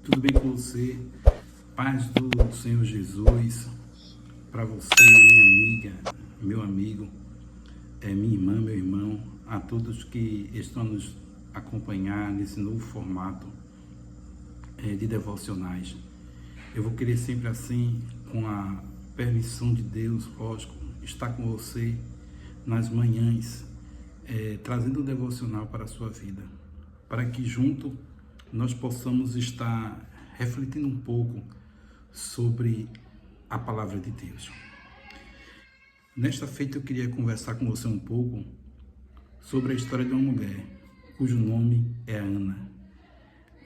Tudo bem com você? Paz do Senhor Jesus para você, minha amiga, meu amigo, minha irmã, meu irmão, a todos que estão nos acompanhar nesse novo formato de devocionais. Eu vou querer sempre assim, com a permissão de Deus, lógico, estar com você nas manhãs, trazendo o devocional para a sua vida, para que junto nós possamos estar refletindo um pouco sobre a palavra de Deus. Nesta feita eu queria conversar com você um pouco sobre a história de uma mulher, cujo nome é Ana.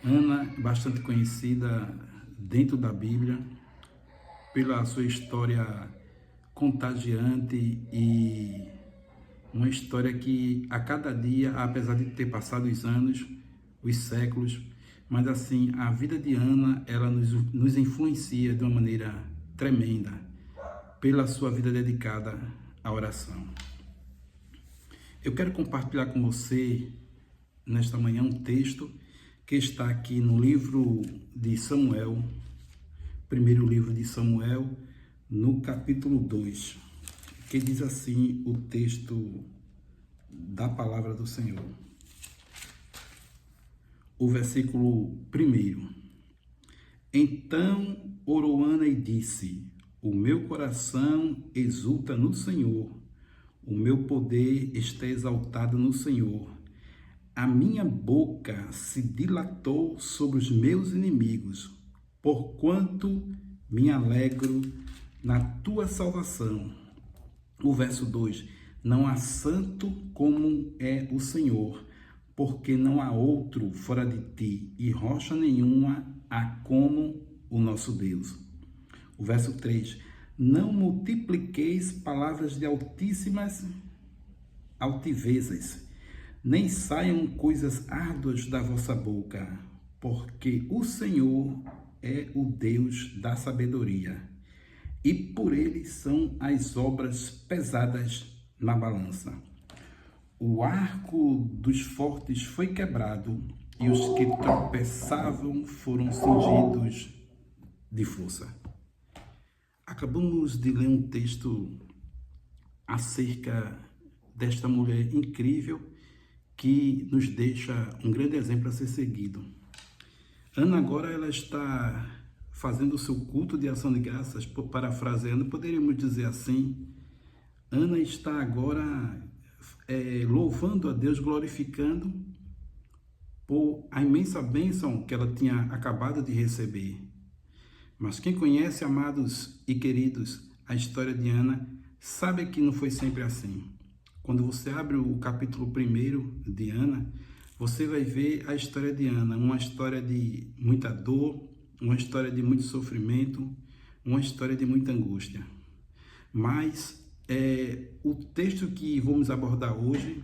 Ana, bastante conhecida dentro da Bíblia, pela sua história contagiante e uma história que a cada dia, apesar de ter passado os anos, os séculos, mas assim, a vida de Ana, ela nos influencia de uma maneira tremenda pela sua vida dedicada à oração. Eu quero compartilhar com você, nesta manhã, um texto que está aqui no livro de Samuel, primeiro livro de Samuel, no capítulo 2, que diz assim o texto da palavra do Senhor. O versículo 1. Então orou Ana e disse: o meu coração exulta no Senhor, o meu poder está exaltado no Senhor. A minha boca se dilatou sobre os meus inimigos, porquanto me alegro na tua salvação. O verso 2. Não há santo como é o Senhor, porque não há outro fora de ti, e rocha nenhuma há como o nosso Deus. O verso 3. Não multipliqueis palavras de altíssimas altivezas, nem saiam coisas árduas da vossa boca, porque o Senhor é o Deus da sabedoria, e por ele são as obras pesadas na balança. O arco dos fortes foi quebrado, e os que tropeçavam foram cingidos de força. Acabamos de ler um texto acerca desta mulher incrível que nos deixa um grande exemplo a ser seguido. Ana agora ela está fazendo o seu culto de ação de graças, parafraseando, poderíamos dizer assim. Ana está agora louvando a Deus, glorificando por a imensa bênção que ela tinha acabado de receber. Mas quem conhece, amados e queridos, a história de Ana, sabe que não foi sempre assim. Quando você abre o capítulo 1 de Ana, você vai ver a história de Ana, uma história de muita dor, uma história de muito sofrimento, uma história de muita angústia. Mas o texto que vamos abordar hoje,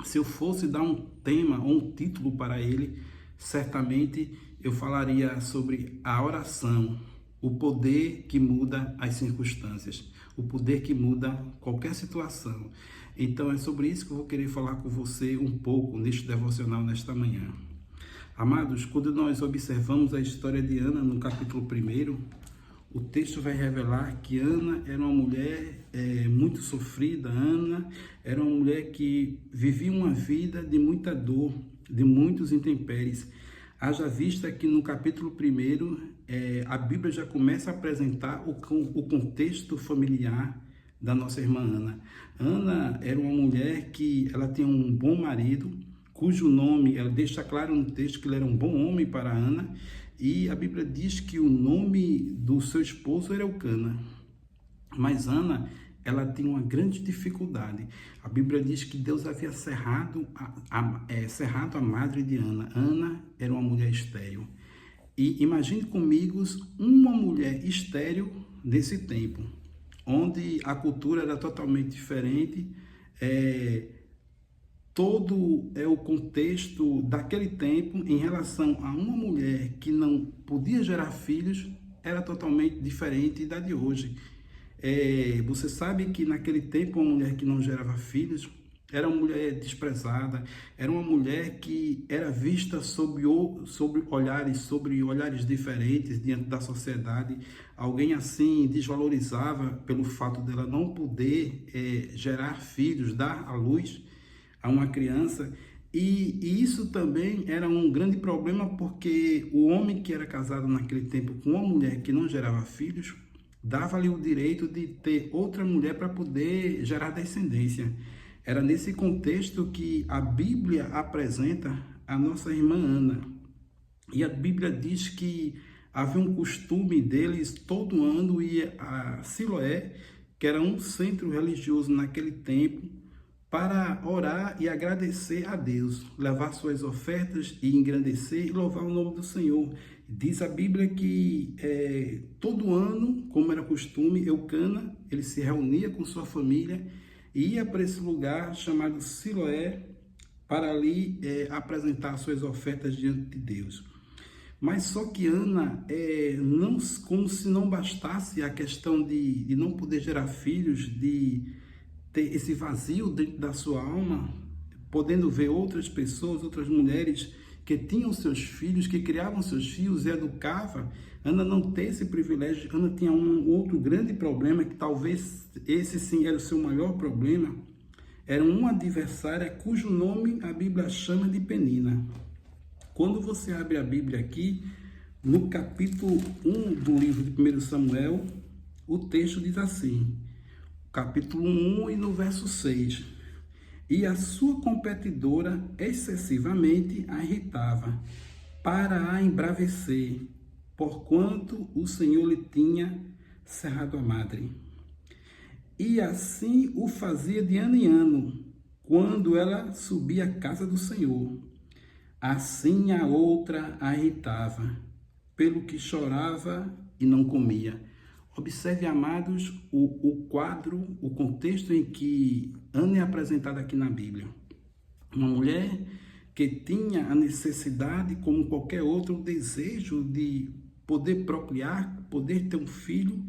se eu fosse dar um tema ou um título para ele, certamente eu falaria sobre a oração, o poder que muda as circunstâncias, o poder que muda qualquer situação. Então é sobre isso que eu vou querer falar com você um pouco neste devocional nesta manhã. Amados, quando nós observamos a história de Ana no capítulo 1, o texto vai revelar que Ana era uma mulher muito sofrida. Ana era uma mulher que vivia uma vida de muita dor, de muitos intempéries. Haja vista que no capítulo 1, a Bíblia já começa a apresentar o contexto familiar da nossa irmã Ana. Ana era uma mulher que ela tinha um bom marido, cujo nome, ela deixa claro no texto que ele era um bom homem para Ana, e a Bíblia diz que o nome do seu esposo era Eucana. Mas Ana, ela tinha uma grande dificuldade. A Bíblia diz que Deus havia cerrado a madre de Ana. Ana era uma mulher estéril. E imagine comigo uma mulher estéril nesse tempo, onde a cultura era totalmente diferente, todo o contexto daquele tempo em relação a uma mulher que não podia gerar filhos era totalmente diferente da de hoje. Você sabe que naquele tempo uma mulher que não gerava filhos, Era uma mulher desprezada, era uma mulher que era vista sobre olhares diferentes diante da sociedade. Alguém assim desvalorizava pelo fato dela não poder gerar filhos, dar à luz a uma criança. E isso também era um grande problema, porque o homem que era casado naquele tempo com uma mulher que não gerava filhos, dava-lhe o direito de ter outra mulher para poder gerar descendência. Era nesse contexto que a Bíblia apresenta a nossa irmã Ana. E a Bíblia diz que havia um costume deles todo ano ir a Siloé, que era um centro religioso naquele tempo, para orar e agradecer a Deus, levar suas ofertas e engrandecer e louvar o nome do Senhor. Diz a Bíblia que todo ano, como era costume, Eucana, ele se reunia com sua família e ia para esse lugar chamado Siloé para ali apresentar suas ofertas diante de Deus. Mas só que Ana, não, como se não bastasse a questão de não poder gerar filhos, de ter esse vazio dentro da sua alma, podendo ver outras pessoas, outras mulheres que tinham seus filhos, que criavam seus filhos e educavam, Ana não tem esse privilégio. Ana tinha um outro grande problema, que talvez esse sim era o seu maior problema. Era uma adversária cujo nome a Bíblia chama de Penina. Quando você abre a Bíblia aqui, no capítulo 1 do livro de 1 Samuel, o texto diz assim, capítulo 1 e no verso 6, e a sua competidora excessivamente a irritava, para a embravecer, porquanto o Senhor lhe tinha cerrado a madre. E assim o fazia de ano em ano, quando ela subia à casa do Senhor. Assim a outra a irritava, pelo que chorava e não comia. Observe, amados, o quadro, o contexto em que Ana é apresentada aqui na Bíblia. Uma mulher que tinha a necessidade, como qualquer outro, o desejo de poder procriar, poder ter um filho,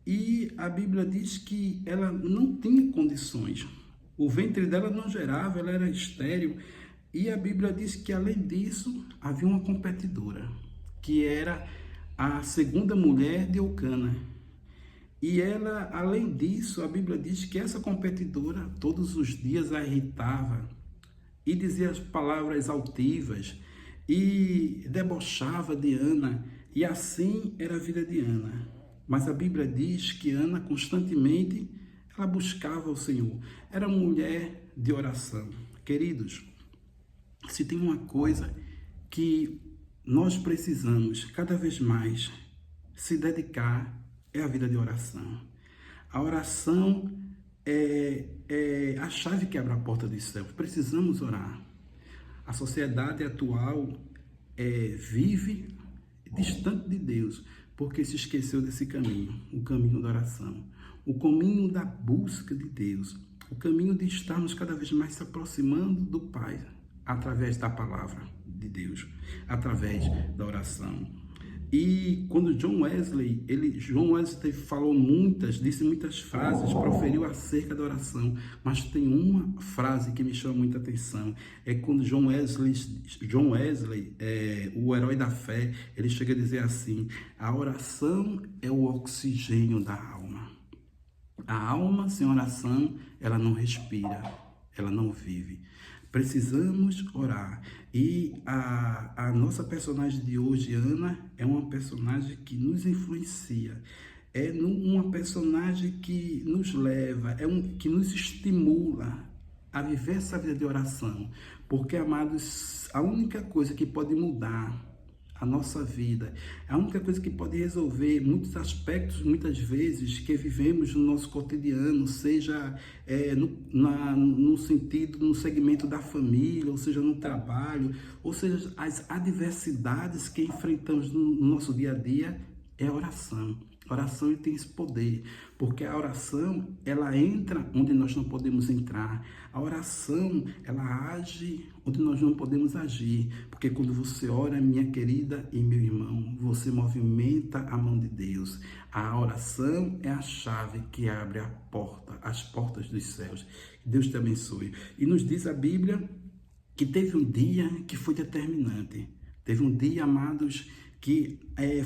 e a Bíblia diz que ela não tinha condições. O ventre dela não gerava, ela era estéril. E a Bíblia diz que, além disso, havia uma competidora, que era a segunda mulher de Eucana. E ela, além disso, a Bíblia diz que essa competidora todos os dias a irritava e dizia as palavras altivas e debochava de Ana. E assim era a vida de Ana. Mas a Bíblia diz que Ana constantemente ela buscava o Senhor. Era mulher de oração. Queridos, se tem uma coisa que nós precisamos cada vez mais se dedicar, é a vida de oração. A oração é a chave que abre a porta dos céus. Precisamos orar. A sociedade atual vive distante de Deus, porque se esqueceu desse caminho, o caminho da oração, o caminho da busca de Deus, o caminho de estarmos cada vez mais se aproximando do Pai, através da palavra de Deus, através da oração. E quando John Wesley falou disse muitas frases, proferiu acerca da oração, mas tem uma frase que me chama muita atenção, é quando John Wesley, o herói da fé, ele chega a dizer assim: a oração é o oxigênio da alma. A alma sem oração, ela não respira, ela não vive. Precisamos orar. E a nossa personagem de hoje, Ana, é uma personagem que nos influencia. É uma personagem que nos leva, que nos estimula a viver essa vida de oração. Porque, amados, a única coisa que pode mudar a nossa vida, a única coisa que pode resolver muitos aspectos, muitas vezes, que vivemos no nosso cotidiano, seja no sentido, no segmento da família, ou seja, no trabalho, ou seja, as adversidades que enfrentamos no nosso dia a dia, é a oração. A oração tem esse poder, porque a oração, ela entra onde nós não podemos entrar. A oração, ela age onde nós não podemos agir. Porque quando você ora, minha querida e meu irmão, você movimenta a mão de Deus. A oração é a chave que abre a porta, as portas dos céus. Deus te abençoe. E nos diz a Bíblia que teve um dia que foi determinante. Teve um dia, amados, que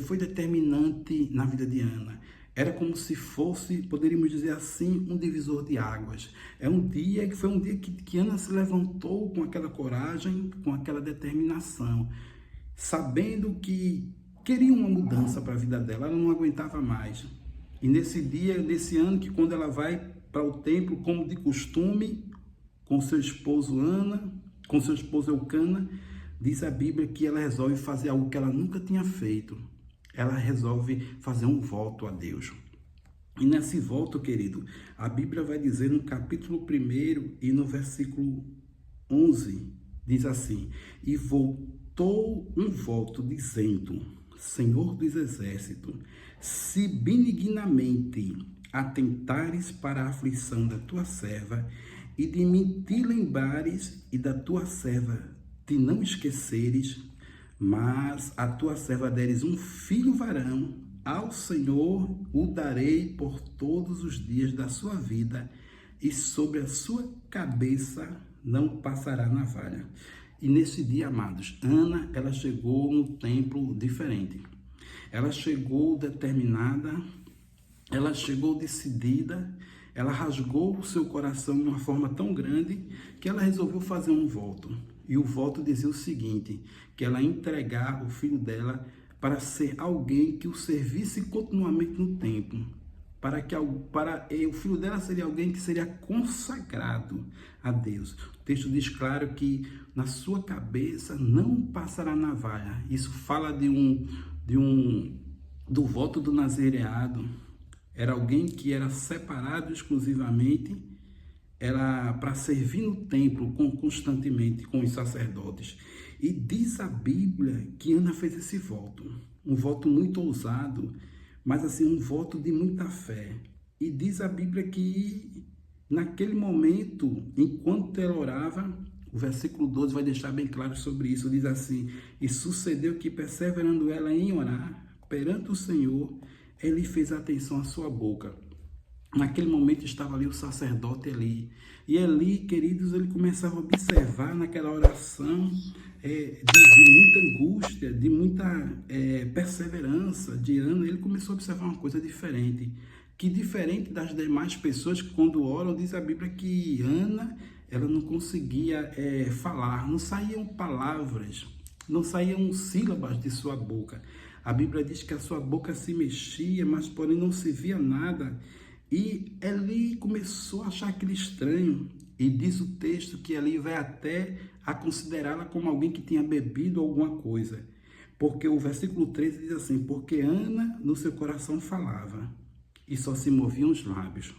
foi determinante na vida de Ana. Era como se fosse, poderíamos dizer assim, um divisor de águas. Foi um dia que Ana se levantou com aquela coragem, com aquela determinação, sabendo que queria uma mudança para a vida dela, ela não aguentava mais. E nesse dia, nesse ano, que quando ela vai para o templo, como de costume, com seu esposo Eucana, diz a Bíblia que ela resolve fazer algo que ela nunca tinha feito. Ela resolve fazer um voto a Deus. E nesse voto, querido, a Bíblia vai dizer no capítulo 1 e no versículo 11, diz assim: e voltou um voto dizendo: Senhor dos exércitos, se benignamente atentares para a aflição da tua serva, e de mim te lembrares, e da tua serva te não esqueceres, mas a tua serva deres um filho varão, ao Senhor o darei por todos os dias da sua vida, e sobre a sua cabeça não passará navalha. E nesse dia, amados, Ana, ela chegou no templo diferente. Ela chegou determinada, ela chegou decidida, ela rasgou o seu coração de uma forma tão grande que ela resolveu fazer um voto. E o voto dizia o seguinte, que ela ia entregar o filho dela para ser alguém que o servisse continuamente no templo. O filho dela seria alguém que seria consagrado a Deus. O texto diz claro que na sua cabeça não passará navalha. Isso fala do voto do nazireado. Era alguém que era separado exclusivamente, era para servir no templo constantemente com os sacerdotes. E diz a Bíblia que Ana fez esse voto, um voto muito ousado, mas assim, um voto de muita fé. E diz a Bíblia que naquele momento, enquanto ela orava, o versículo 12 vai deixar bem claro sobre isso, diz assim: e sucedeu que, perseverando ela em orar perante o Senhor, ele fez atenção à sua boca. Naquele momento estava ali o sacerdote Eli. E Eli, queridos, ele começava a observar naquela oração de muita angústia, de muita perseverança de Ana. Ele começou a observar uma coisa diferente. Que diferente das demais pessoas que quando oram, diz a Bíblia que Ana, ela não conseguia falar, não saíam palavras, não saíam sílabas de sua boca. A Bíblia diz que a sua boca se mexia, mas porém não se via nada. E Eli começou a achar aquilo estranho. E diz o texto que Eli vai até a considerá-la como alguém que tinha bebido alguma coisa. Porque o versículo 13 diz assim: porque Ana no seu coração falava, e só se moviam os lábios.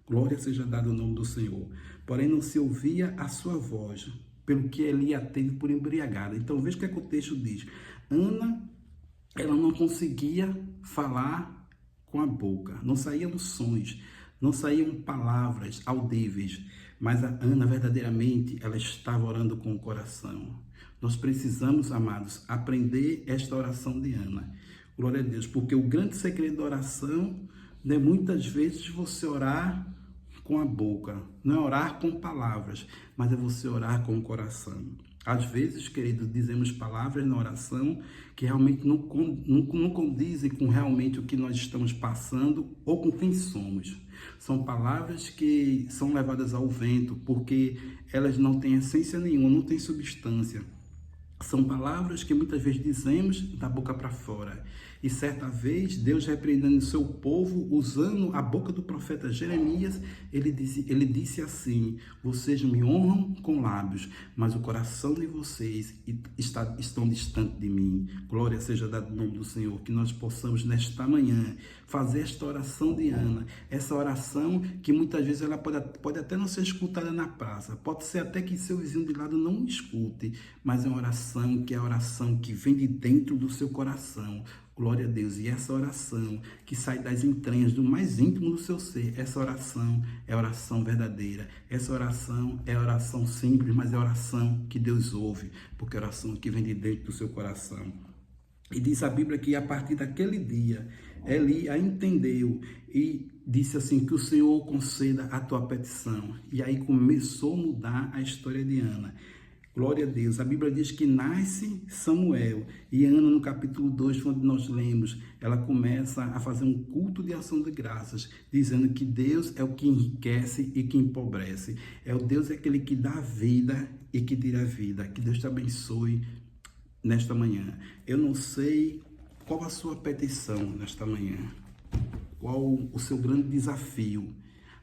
Glória seja dada ao nome do Senhor. Porém não se ouvia a sua voz, pelo que Eli a teve por embriagada. Então veja o que é que o texto diz. Ana, ela não conseguia falar com a boca, não saíam sons, não saíam palavras audíveis, mas a Ana verdadeiramente, ela estava orando com o coração. Nós precisamos, amados, aprender esta oração de Ana. Glória a Deus, porque o grande segredo da oração não é muitas vezes você orar com a boca, não é orar com palavras, mas é você orar com o coração. Às vezes, querido, dizemos palavras na oração que realmente não condizem com realmente o que nós estamos passando ou com quem somos. São palavras que são levadas ao vento, porque elas não têm essência nenhuma, não têm substância. São palavras que muitas vezes dizemos da boca para fora. E certa vez, Deus repreendendo o seu povo, usando a boca do profeta Jeremias, ele disse assim: vocês me honram com lábios, mas o coração de vocês estão distante de mim. Glória seja dada no nome do Senhor. Que nós possamos nesta manhã fazer esta oração de Ana, essa oração que muitas vezes ela pode até não ser escutada na praça, pode ser até que seu vizinho de lado não escute, mas é uma oração que vem de dentro do seu coração. Glória a Deus. E essa oração que sai das entranhas, do mais íntimo do seu ser, essa oração é oração verdadeira. Essa oração é oração simples, mas é oração que Deus ouve, porque é oração que vem de dentro do seu coração. E diz a Bíblia que a partir daquele dia, Eli a entendeu e disse assim, que o Senhor conceda a tua petição. E aí começou a mudar a história de Ana. Glória a Deus. A Bíblia diz que nasce Samuel. E Ana, no capítulo 2, quando nós lemos, ela começa a fazer um culto de ação de graças, dizendo que Deus é o que enriquece e que empobrece. É o Deus aquele que dá vida e que tira vida. Que Deus te abençoe nesta manhã. Eu não sei qual a sua petição nesta manhã. Qual o seu grande desafio.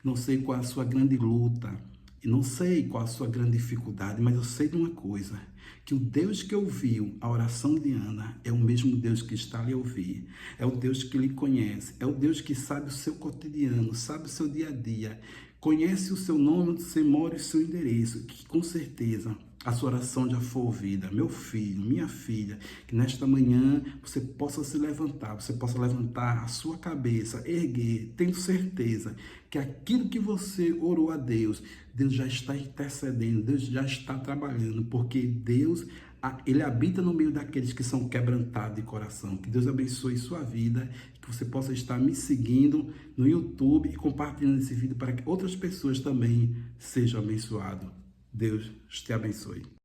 Não sei qual a sua grande luta. E não sei qual a sua grande dificuldade, mas eu sei de uma coisa, que o Deus que ouviu a oração de Ana é o mesmo Deus que está ali a ouvir. É o Deus que lhe conhece, é o Deus que sabe o seu cotidiano, sabe o seu dia a dia, conhece o seu nome, onde você mora e o seu endereço, que com certeza a sua oração já foi ouvida. Meu filho, minha filha, que nesta manhã você possa se levantar, você possa levantar a sua cabeça, erguer, tendo certeza que aquilo que você orou a Deus, Deus já está intercedendo, Deus já está trabalhando, porque Deus, Ele habita no meio daqueles que são quebrantados de coração. Que Deus abençoe sua vida, que você possa estar me seguindo no YouTube e compartilhando esse vídeo para que outras pessoas também sejam abençoadas. Deus te abençoe.